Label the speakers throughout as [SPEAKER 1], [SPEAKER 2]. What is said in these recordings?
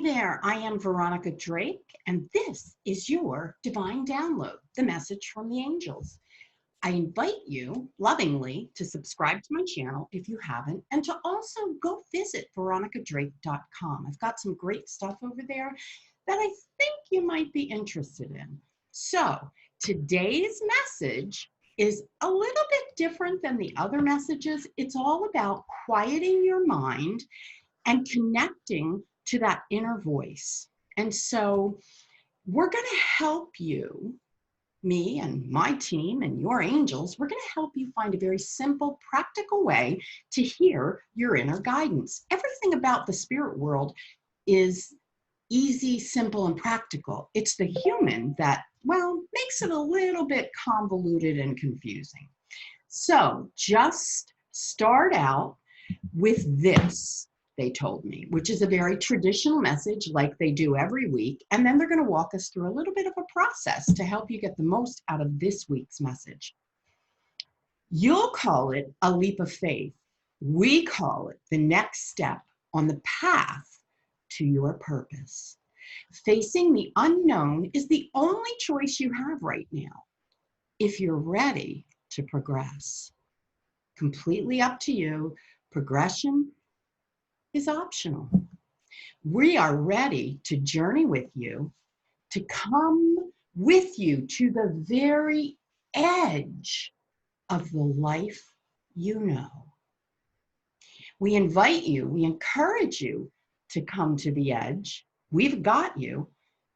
[SPEAKER 1] there, I am Veronica Drake, and this is your Divine Download, the message from the angels. I invite you lovingly to subscribe to my channel if you haven't, and to also go visit veronicadrake.com. I've got some great stuff over there that I think you might be interested in. So today's message is a little bit different than the other messages. It's all about quieting your mind and connecting to that inner voice. And so we're going to help you, me and my team and your angels, we're going to help you find a very simple, practical way to hear your inner guidance. Everything about the spirit world is easy, simple, and practical. It's the human that, well, makes it a little bit convoluted and confusing. So just start out with this, they told me, which is a very traditional message like they do every week. And then they're going to walk us through a little bit of a process to help you get the most out of this week's message. You'll call it a leap of faith. We call it the next step on the path to your purpose. Facing the unknown is the only choice you have right now if you're ready to progress. Completely up to you. Progression is optional. We are ready to journey with you, to come with you to the very edge of the life you know. We invite you, we encourage you to come to the edge. We've got you,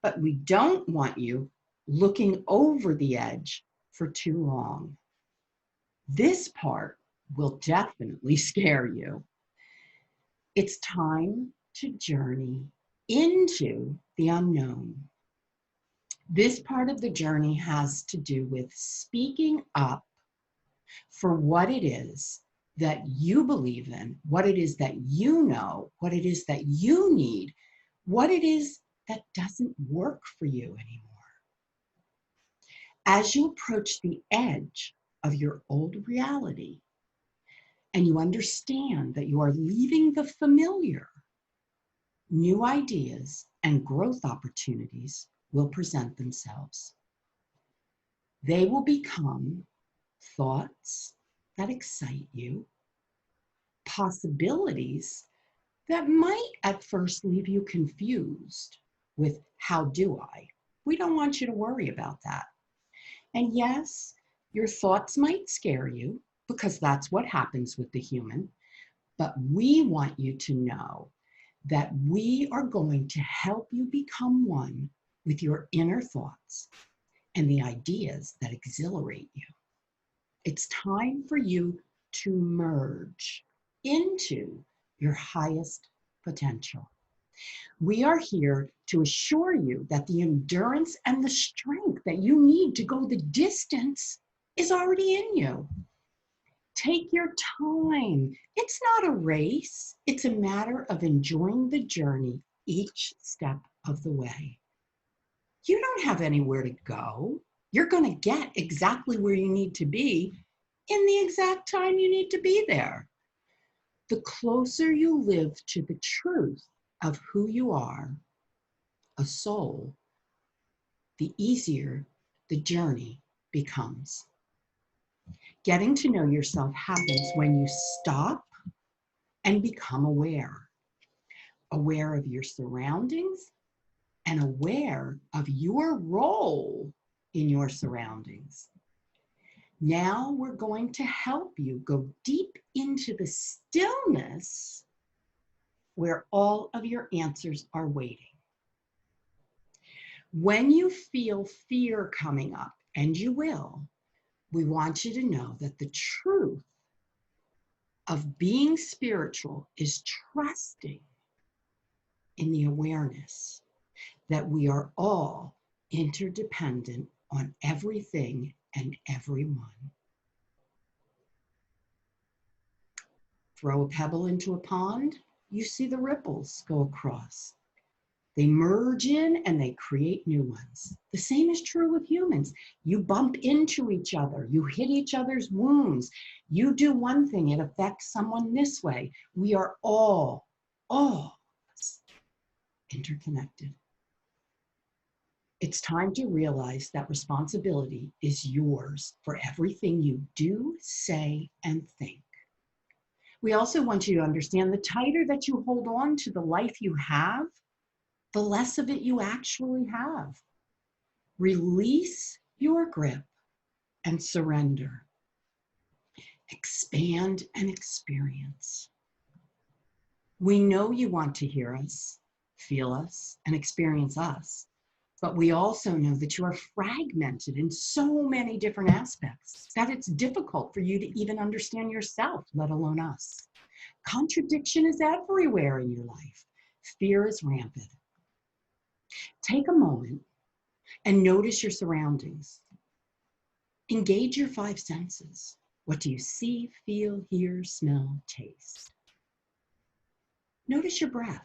[SPEAKER 1] but we don't want you looking over the edge for too long. This part will definitely scare you. It's time to journey into the unknown. This part of the journey has to do with speaking up for what it is that you believe in, what it is that you know, what it is that you need, what it is that doesn't work for you anymore. As you approach the edge of your old reality, and you understand that you are leaving the familiar, new ideas and growth opportunities will present themselves. They will become thoughts that excite you, possibilities that might at first leave you confused with how do I? We don't want you to worry about that. And yes, your thoughts might scare you, because that's what happens with the human. But we want you to know that we are going to help you become one with your inner thoughts and the ideas that exhilarate you. It's time for you to merge into your highest potential. We are here to assure you that the endurance and the strength that you need to go the distance is already in you. Take your time. It's not a race. It's a matter of enjoying the journey each step of the way. You don't have anywhere to go. You're going to get exactly where you need to be in the exact time you need to be there. The closer you live to the truth of who you are, a soul, the easier the journey becomes. Getting to know yourself happens when you stop and become aware. Aware of your surroundings and aware of your role in your surroundings. Now we're going to help you go deep into the stillness where all of your answers are waiting. When you feel fear coming up, and you will, we want you to know that the truth of being spiritual is trusting in the awareness that we are all interdependent on everything and everyone. Throw a pebble into a pond, you see the ripples go across. They merge in and they create new ones. The same is true with humans. You bump into each other. You hit each other's wounds. You do one thing, it affects someone this way. We are all interconnected. It's time to realize that responsibility is yours for everything you do, say, and think. We also want you to understand the tighter that you hold on to the life you have, the less of it you actually have. Release your grip and surrender. Expand and experience. We know you want to hear us, feel us, and experience us, but we also know that you are fragmented in so many different aspects that it's difficult for you to even understand yourself, let alone us. Contradiction is everywhere in your life. Fear is rampant. Take a moment and notice your surroundings. Engage your five senses. What do you see, feel, hear, smell, taste? Notice your breath.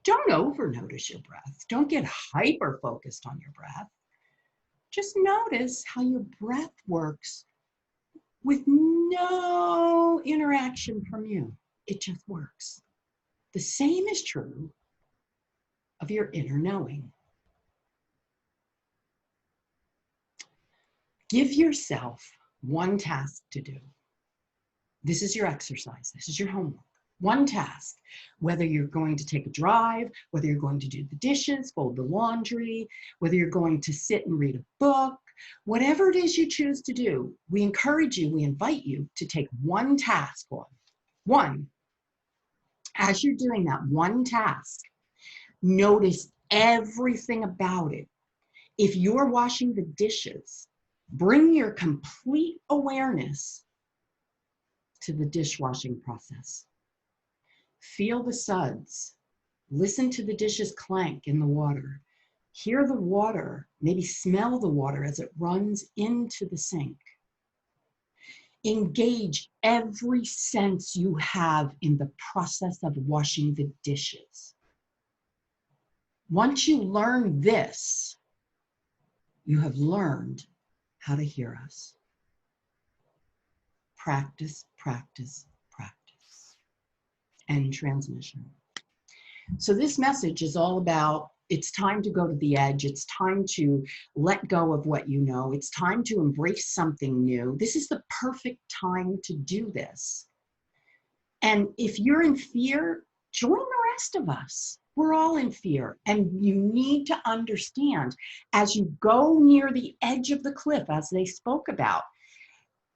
[SPEAKER 1] Don't over-notice your breath. Don't get hyper-focused on your breath. Just notice how your breath works with no interaction from you. It just works. The same is true of your inner knowing. Give yourself one task to do. This is your exercise. This is your homework. One task, whether you're going to take a drive, whether you're going to do the dishes, fold the laundry, whether you're going to sit and read a book, whatever it is you choose to do, we encourage you, we invite you to take one task on. One. As you're doing that one task, notice everything about it. If you're washing the dishes, bring your complete awareness to the dishwashing process. Feel the suds. Listen to the dishes clank in the water. Hear the water, maybe smell the water as it runs into the sink. Engage every sense you have in the process of washing the dishes. Once you learn this, you have learned how to hear us. Practice, practice, practice. End transmission. So this message is all about, it's time to go to the edge. It's time to let go of what you know. It's time to embrace something new. This is the perfect time to do this. And if you're in fear, join the rest of us. We're all in fear. And you need to understand, as you go near the edge of the cliff, as they spoke about,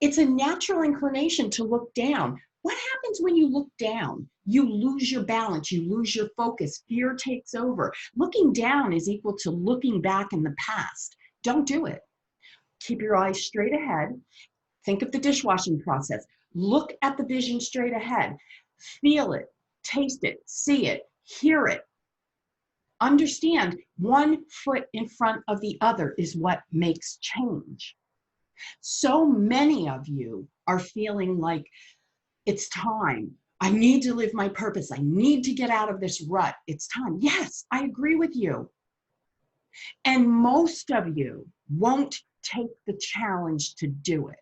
[SPEAKER 1] it's a natural inclination to look down. What happens when you look down? You lose your balance, you lose your focus, fear takes over. Looking down is equal to looking back in the past. Don't do it. Keep your eyes straight ahead. Think of the dishwashing process. Look at the vision straight ahead. Feel it, taste it, see it, hear it. Understand, one foot in front of the other is what makes change. So many of you are feeling like, it's time. I need to live my purpose. I need to get out of this rut. It's time. Yes, I agree with you. And most of you won't take the challenge to do it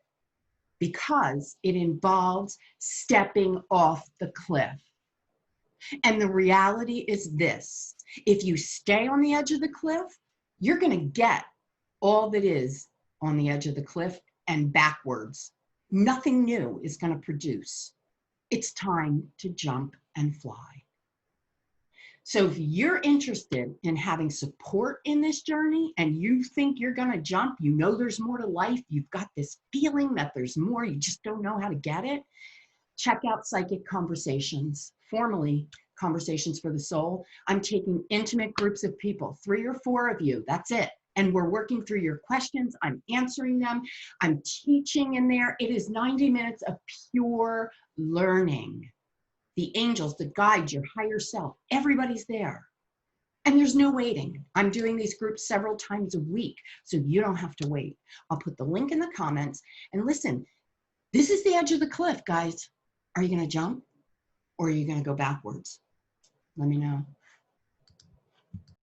[SPEAKER 1] because it involves stepping off the cliff. And the reality is this: if you stay on the edge of the cliff, you're going to get all that is on the edge of the cliff and backwards. Nothing new is going to produce. It's time to jump and fly. So if you're interested in having support in this journey and you think you're going to jump, you know there's more to life, you've got this feeling that there's more, you just don't know how to get it, check out Psychic Conversations, formerly Conversations for the Soul. I'm taking intimate groups of people, 3 or 4 of you, that's it. And we're working through your questions. I'm answering them. I'm teaching in there. It is 90 minutes of pure learning. The angels, the guides, your higher self, everybody's there. And there's no waiting. I'm doing these groups several times a week, so you don't have to wait. I'll put the link in the comments. And listen, this is the edge of the cliff, guys. Are you going to jump or are you going to go backwards? Let me know.